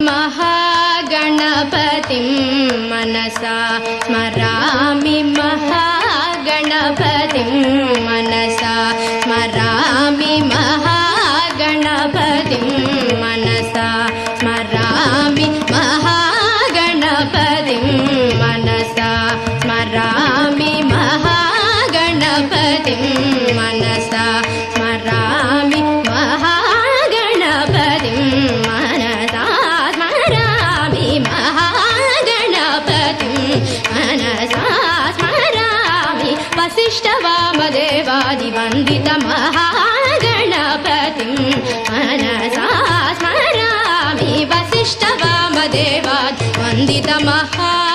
महागणपतिं मनसा स्मरामि महागणपतिं मनसा स्मरामि महागणपतिं मनसा स्मरामि महागणपतिं मनसा स्मरामि महागणपतिं मनसा स्मरामि महागणपतिं मनसा स्मरामि महागणपतिं मनसा स्मरामि वसिष्ठवामदेवादिवन्दित महागणपतिं मनसा स्मरामि वसिष्ठवामदेवादिवन्दित महागणपतिम्